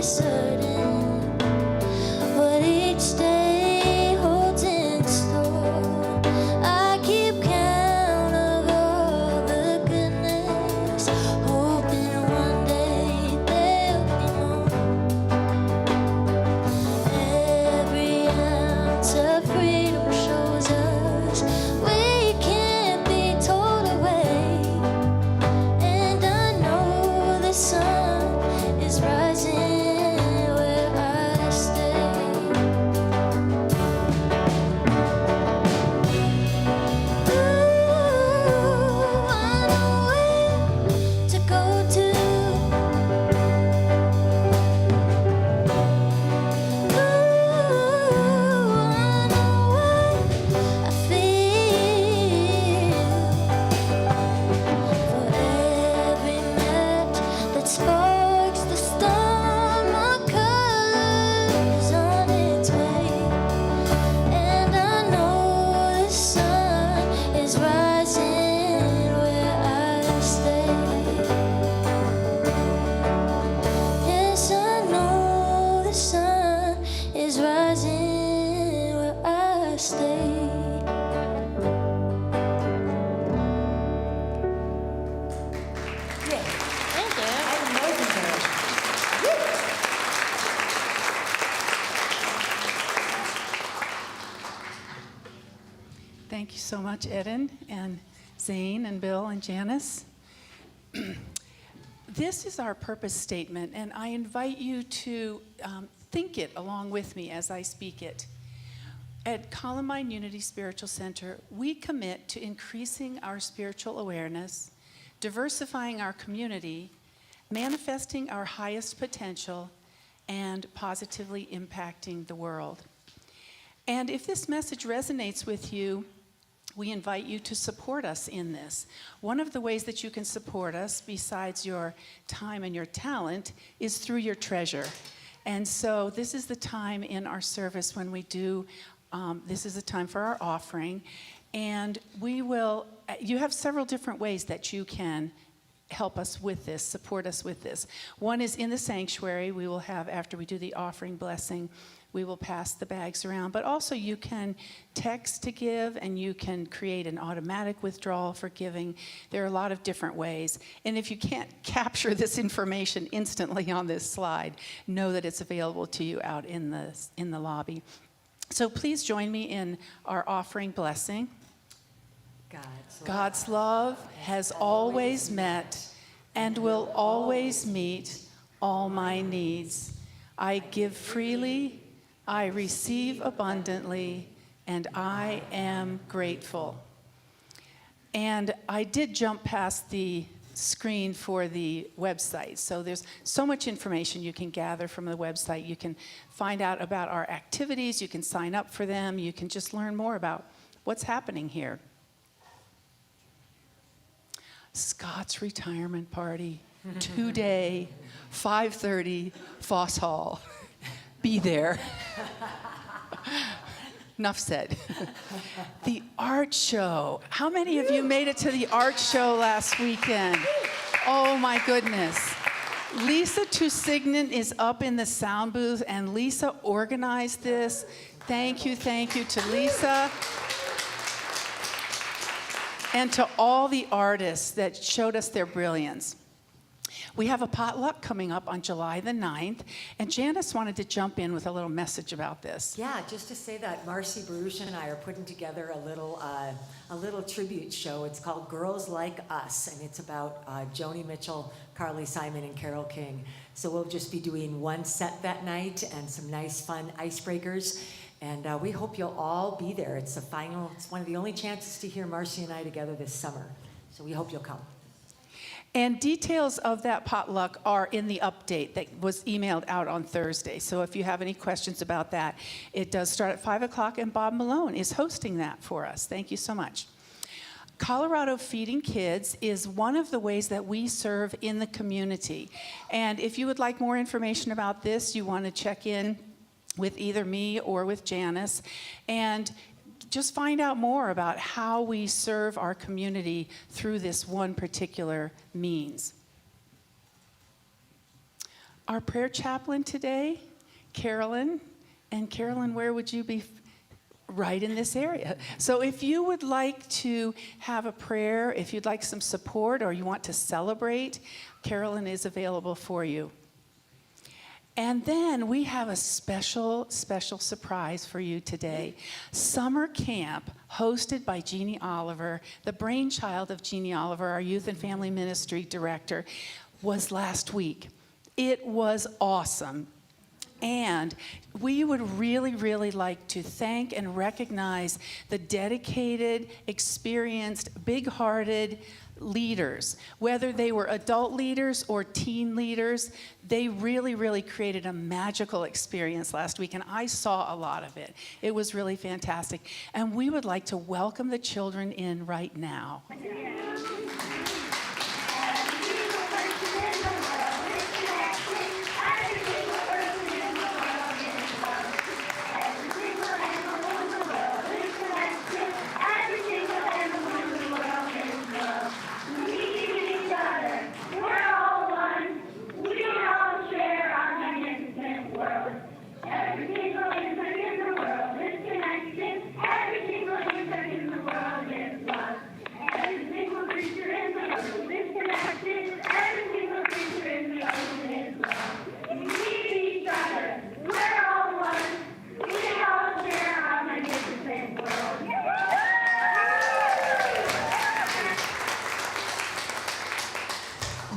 certain what each day holds in store. I keep count of all the goodness, hoping one day there'll be more. Every ounce of freedom shows us we can't be told away. And I know the sun is rising where I stay. Ooh, I know where to go to. Ooh, I know what I feel. For every match that sparks the storm, my color's on its way. And I know the sun is rising where I stay. Yes, I know the sun is rising where I stay. Yeah. Thank you. Ellen Rosenberg. Thank you so much, Eden and Zane and Bill and Janice. This is our purpose statement, and I invite you to think it along with me as I speak it. At Columbine Unity Spiritual Center, we commit to increasing our spiritual awareness, diversifying our community, manifesting our highest potential, and positively impacting the world. And if this message resonates with you, we invite you to support us in this. One of the ways that you can support us, besides your time and your talent, is through your treasure. And so this is the time in our service when we do, this is a time for our offering. And we will, you have several different ways that you can help us with this, support us with this. One is in the sanctuary. We will have, after we do the offering blessing, we will pass the bags around. But also you can text to give, and you can create an automatic withdrawal for giving. There are a lot of different ways. And if you can't capture this information instantly on this slide, know that it's available to you out in the lobby. So please join me in our offering blessing. God's love has always met and will always meet all my needs. I give freely, I receive abundantly, and I am grateful. And I did jump past the screen for the website. So there's so much information you can gather from the website. You can find out about our activities, you can sign up for them, you can just learn more about what's happening here. Scott's retirement party, today, 5:30, Foss Hall. Be there. Enough said. The art show. How many of you made it to the art show last weekend? Oh my goodness. Lisa Tusignan is up in the sound booth, and Lisa organized this. Thank you to Lisa. And to all the artists that showed us their brilliance. We have a potluck coming up on July the 9th, and Janice wanted to jump in with a little message about this. Yeah, just to say that Marcy Baruch and I are putting together a little tribute show. It's called Girls Like Us, and it's about Joni Mitchell, Carly Simon, and Carole King. So we'll just be doing one set that night and some nice, fun icebreakers. And we hope you'll all be there. It's one of the only chances to hear Marcy and I together this summer. So we hope you'll come. And details of that potluck are in the update that was emailed out on Thursday. So if you have any questions about that, it does start at 5 o'clock, and Bob Malone is hosting that for us. Thank you so much. Colorado Feeding Kids is one of the ways that we serve in the community. And if you would like more information about this, you want to check in with either me or with Janice, and just find out more about how we serve our community through this one particular means. our prayer chaplain today, Carolyn. And Carolyn, where would you be? Right in this area. So if you would like to have a prayer, if you'd like some support, or you want to celebrate, Carolyn is available for you. And then we have a special surprise for you today. Summer camp hosted by Jeannie Oliver, the brainchild of Jeannie Oliver, our youth and family ministry director, was last week. It was awesome. And we would really, really like to thank and recognize the dedicated, experienced, big-hearted leaders. Whether they were adult leaders or teen leaders, they really, really created a magical experience last week, and I saw a lot of it. It was really fantastic. And we would like to welcome the children in right now.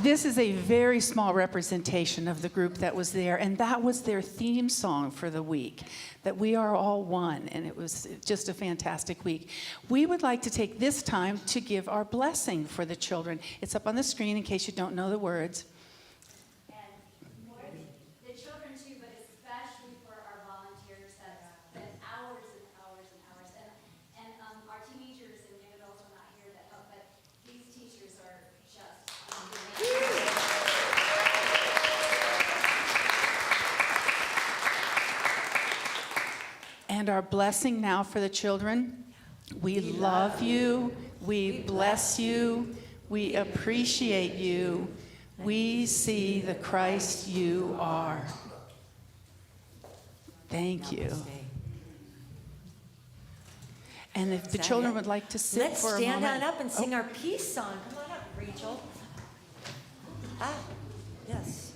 This is a very small representation of the group that was there, and that was their theme song for the week, that we are all one, and it was just a fantastic week. We would like to take this time to give our blessing for the children. It's up on the screen in case you don't know the words. The children too, but especially for our volunteers that spend hours and hours and hours, and our teenagers and young adults are not here that help, but these teachers are just amazing. And our blessing now for the children. We love you. We bless you. We appreciate you. We see the Christ you are. Thank you. And if the children would like to sit Let's for a stand moment. on up and sing our peace song. Come on up, Rachel. Ah, yes.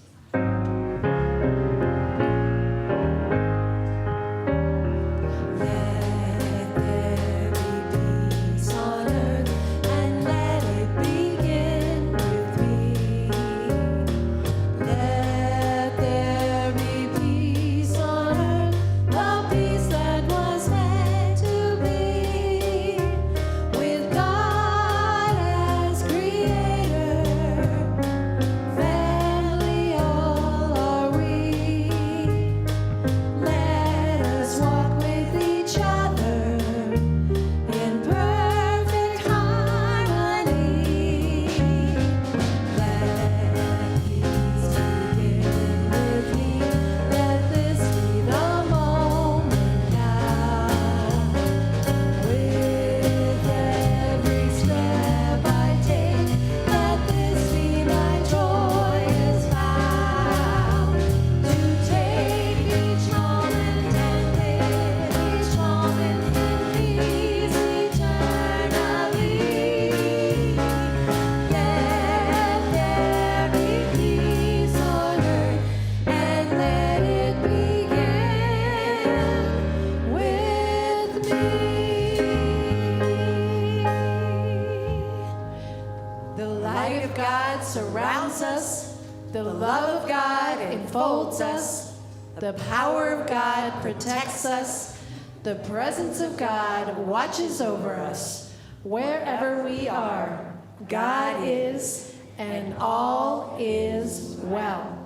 Surrounds us, the love of God enfolds us, the power of God protects us, the presence of God watches over us. Wherever we are, God is, and all is well.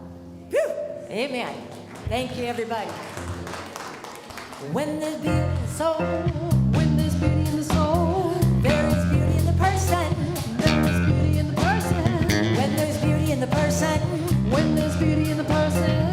Whew. Amen. Thank you, everybody. When there's beauty in the soul, When there's beauty in the soul, there is beauty in the person. there is beauty in the person. When there's beauty in the person, When there's beauty in the person,